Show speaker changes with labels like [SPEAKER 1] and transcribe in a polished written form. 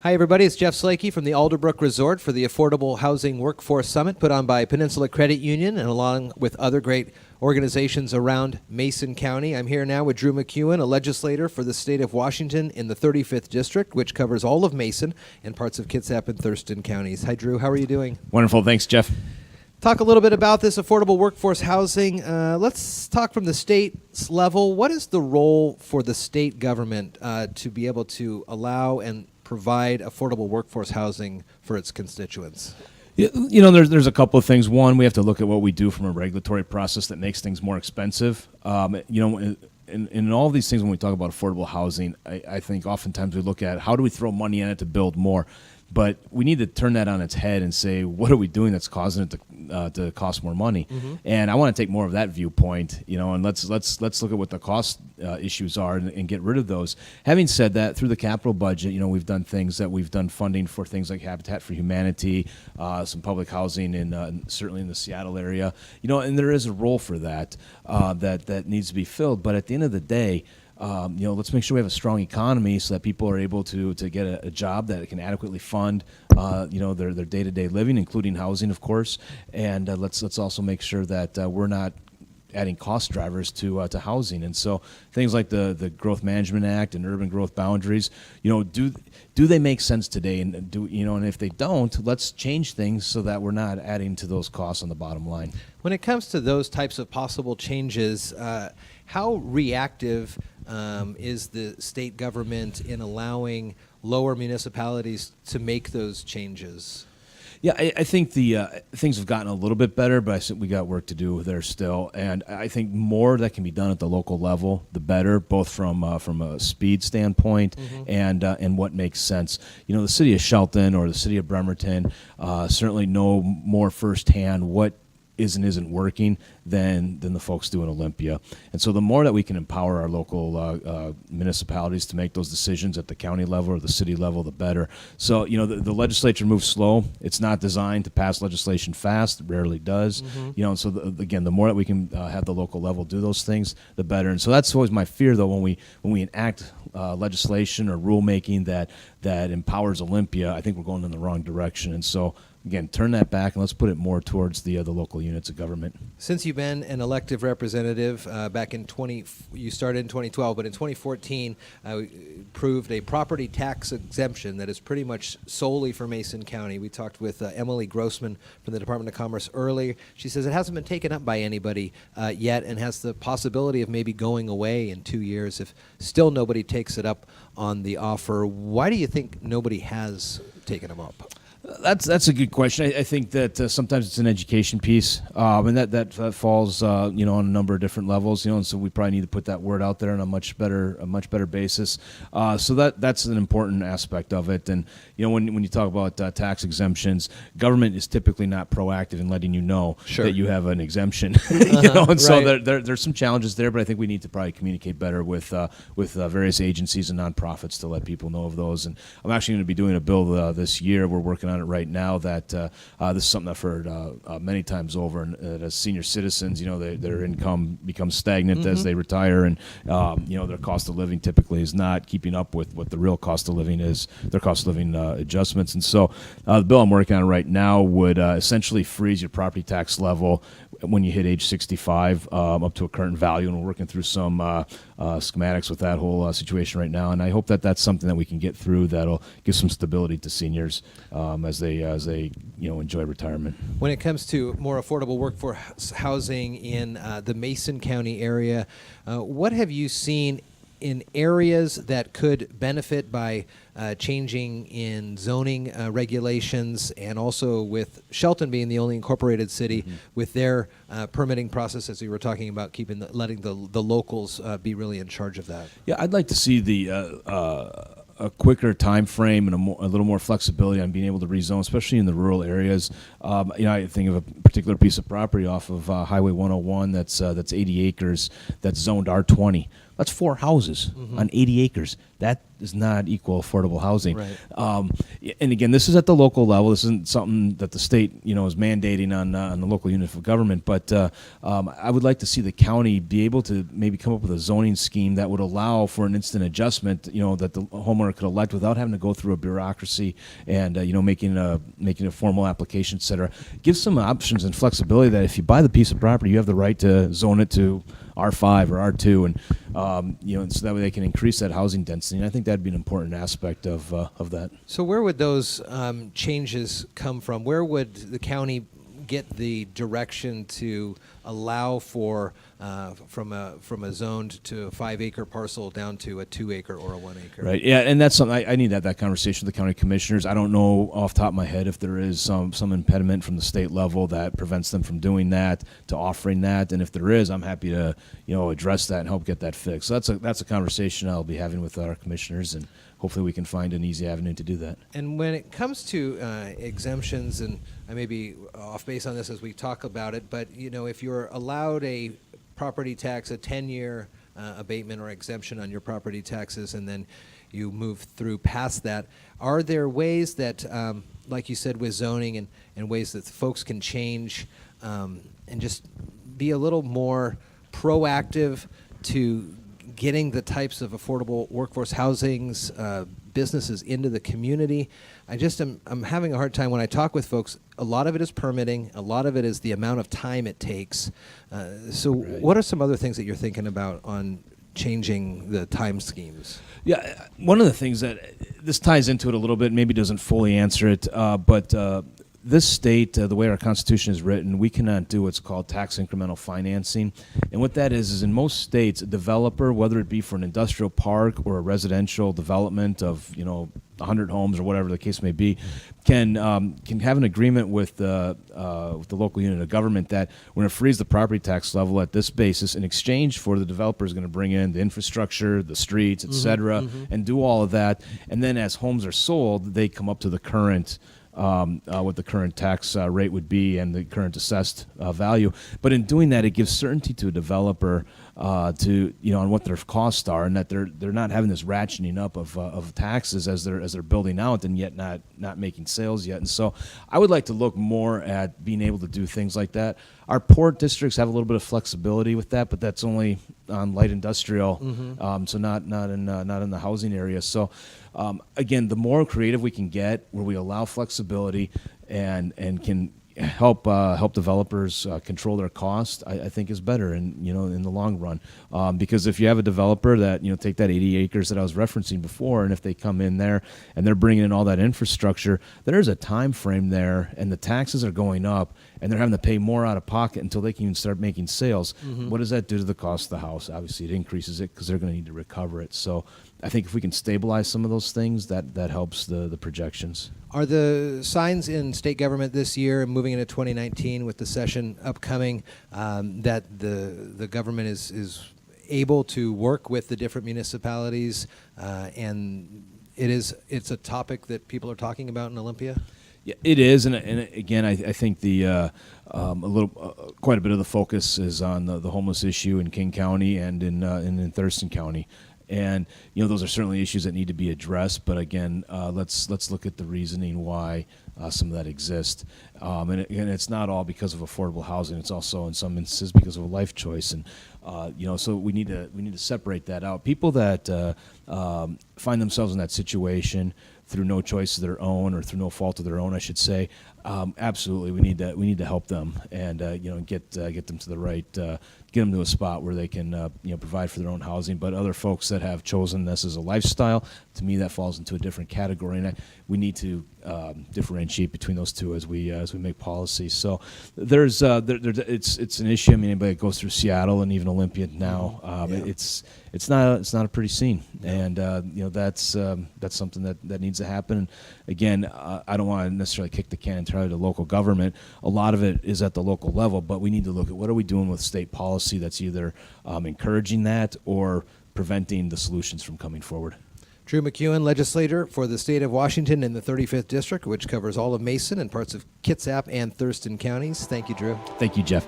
[SPEAKER 1] Hi, everybody. It's Jeff Slakey from the Alderbrook Resort for the Affordable Housing Workforce Summit put on by Peninsula Credit Union and along with other great organizations around Mason County. I'm here now with Drew MacEwen, a legislator for the state of Washington in the 35th District, which covers all of Mason and parts of Kitsap and Thurston counties. Hi, Drew. How are you doing?
[SPEAKER 2] Wonderful. Thanks, Jeff.
[SPEAKER 1] Talk a little bit about this affordable workforce housing. Let's talk from the state's level. What is the role for the state government to be able to allow and provide affordable workforce housing for its constituents?
[SPEAKER 2] You know, there's a couple of things. One, we have to look at what we do from a regulatory process that makes things more expensive. In all of these things, when we talk about affordable housing, I think oftentimes we look at how do we throw money in it to build more. But we need to turn that on its head and say, what are we doing that's causing it to cost more money? Mm-hmm. And I want to take more of that viewpoint, and let's look at what the cost issues are and get rid of those. Having said that, through the capital budget, we've done things that we've done funding for things like Habitat for Humanity, some public housing, certainly in the Seattle area, and there is a role for that that needs to be filled. But at the end of the day, let's make sure we have a strong economy so that people are able to get a job that can adequately fund, their day-to-day living, including housing, of course. And let's also make sure that we're not adding cost drivers to housing. And so things like the Growth Management Act and urban growth boundaries, do they make sense today? And and if they don't, let's change things so that we're not adding to those costs on the bottom line.
[SPEAKER 1] When it comes to those types of possible changes, how reactive is the state government in allowing lower municipalities to make those changes?
[SPEAKER 2] Yeah, I think the things have gotten a little bit better, but I think we got work to do there still. And I think more that can be done at the local level, the better, both from a speed standpoint and what makes sense. The city of Shelton or the city of Bremerton certainly know more firsthand what isn't working than the folks do in Olympia. And so the more that we can empower our local municipalities to make those decisions at the county level or the city level, the better. So, the legislature moves slow. It's not designed to pass legislation fast. It rarely does. And so, again, the more that we can have the local level do those things, the better. And so that's always my fear, though, when we enact legislation or rulemaking that empowers Olympia, I think we're going in the wrong direction. And so, again, turn that back and let's put it more towards the local units of government.
[SPEAKER 1] Since you've been an elective representative back in you started in 2012, but in 2014, approved a property tax exemption that is pretty much solely for Mason County. We talked with Emily Grossman from the Department of Commerce earlier. She says it hasn't been taken up by anybody yet and has the possibility of maybe going away in 2 years if still nobody takes it up on the offer. Why do you think nobody has taken them up?
[SPEAKER 2] That's a good question. I think that sometimes it's an education piece, and that falls on a number of different levels. And so we probably need to put that word out there on a much better basis. So that's an important aspect of it. And when you talk about tax exemptions, government is typically not proactive in letting you know that you have an exemption. And so there's some challenges there, but I think we need to probably communicate better with various agencies and nonprofits to let people know of those. And I'm actually going to be doing a bill this year. We're working on it right now that this is something I've heard many times over, and as senior citizens, their income becomes stagnant as they retire, and their cost of living typically is not keeping up with what the real cost of living is, their cost of living adjustments. And so the bill I'm working on right now would essentially freeze your property tax level when you hit age 65 up to a current value, and we're working through some schematics with that whole situation right now, and I hope that that's something that we can get through that'll give some stability to seniors as they enjoy retirement.
[SPEAKER 1] When it comes to more affordable workforce housing in the Mason County area, what have you seen in areas that could benefit by changing in zoning regulations, and also with Shelton being the only incorporated city with their permitting process, as we were talking about, letting the locals be really in charge of that? Yeah,
[SPEAKER 2] I'd like to see a quicker time frame and a little more flexibility on being able to rezone, especially in the rural areas. I think of a particular piece of property off of Highway 101 that's 80 acres that's zoned R20. That's 4 houses on 80 acres. That does not equal affordable housing.
[SPEAKER 1] Right.
[SPEAKER 2] And again, this is at the local level. This isn't something that the state, is mandating on the local unit of government. But I would like to see the county be able to maybe come up with a zoning scheme that would allow for an instant adjustment, that the homeowner could elect without having to go through a bureaucracy and making a formal application, et cetera. Give some options and flexibility that if you buy the piece of property, you have the right to zone it to R5 or R2, and so that way they can increase that housing density. And I think that'd be an important aspect of that.
[SPEAKER 1] So where would those changes come from? Where would the county get the direction to allow for from a zoned to a 5-acre parcel down to a 2-acre or a 1-acre?
[SPEAKER 2] Right. Yeah, and that's something I need to have that conversation with the county commissioners. I don't know off the top of my head if there is some impediment from the state level that prevents them from doing that, to offering that, and if there is, I'm happy to address that and help get that fixed. So that's a conversation I'll be having with our commissioners, and hopefully we can find an easy avenue to do that.
[SPEAKER 1] And when it comes to exemptions, and I may be off base on this as we talk about it, but if you're allowed a property tax, a 10-year abatement or exemption on your property taxes, and then you move through past that, are there ways that, like you said, with zoning and ways that folks can change and just be a little more proactive to getting the types of affordable workforce housings, businesses into the community? I'm having a hard time when I talk with folks. A lot of it is permitting. A lot of it is the amount of time it takes. So
[SPEAKER 2] Right.
[SPEAKER 1] What are some other things that you're thinking about on changing the time schemes?
[SPEAKER 2] Yeah, one of the things that this ties into it a little bit, maybe doesn't fully answer it, but this state, the way our Constitution is written, we cannot do what's called tax incremental financing. And what that is in most states, a developer, whether it be for an industrial park or a residential development of 100 homes or whatever the case may be, can have an agreement with the local unit of government that we're going to freeze the property tax level at this basis in exchange for the developer is going to bring in the infrastructure, the streets, et cetera, and do all of that. And then as homes are sold, they come up to the current what the current tax rate would be and the current assessed value. But in doing that, it gives certainty to a developer to on what their costs are, and that they're not having this ratcheting up of taxes as they're building out and yet not making sales yet. And so I would like to look more at being able to do things like that. Our port districts have a little bit of flexibility with that, but that's only on light industrial, so not in the housing area. So again, the more creative we can get, where we allow flexibility and can help developers control their cost, I think is better in the long run. Because if you have a developer that take that 80 acres that I was referencing before, and if they come in there and they're bringing in all that infrastructure, there's a time frame there, and the taxes are going up, and they're having to pay more out of pocket until they can even start making sales. What does that do to the cost of the house? Obviously, it increases it because they're going to need to recover it. So I think if we can stabilize some of those things, that helps the projections.
[SPEAKER 1] Are the signs in state government this year, moving into 2019 with the session upcoming, that the government is able to work with the different municipalities, and it's a topic that people are talking about in Olympia?
[SPEAKER 2] Yeah, it is, and again, I think quite a bit of the focus is on the homeless issue in King County and in Thurston County. And those are certainly issues that need to be addressed. But again, let's look at the reasoning why some of that exists. And it's not all because of affordable housing. It's also in some instances because of a life choice. And so we need to separate that out. People that find themselves in that situation through no choice of their own, or through no fault of their own, I should say, absolutely, we need to help them and get them to the right, get them to a spot where they can provide for their own housing. But other folks that have chosen this as a lifestyle, to me, that falls into a different category, and we need to differentiate between those two as we make policy. So it's an issue. I mean, anybody that goes through Seattle and even Olympia now, it's not a pretty scene, and that's something that needs to happen. And again, I don't want to necessarily kick the can entirely to local government. A lot of it is at the local level, but we need to look at what are we doing with state policy that's either encouraging that or preventing the solutions from coming forward.
[SPEAKER 1] Drew MacEwen, Legislator for the state of Washington in the 35th District, which covers all of Mason and parts of Kitsap and Thurston counties. Thank you, Drew.
[SPEAKER 2] Thank you, Jeff.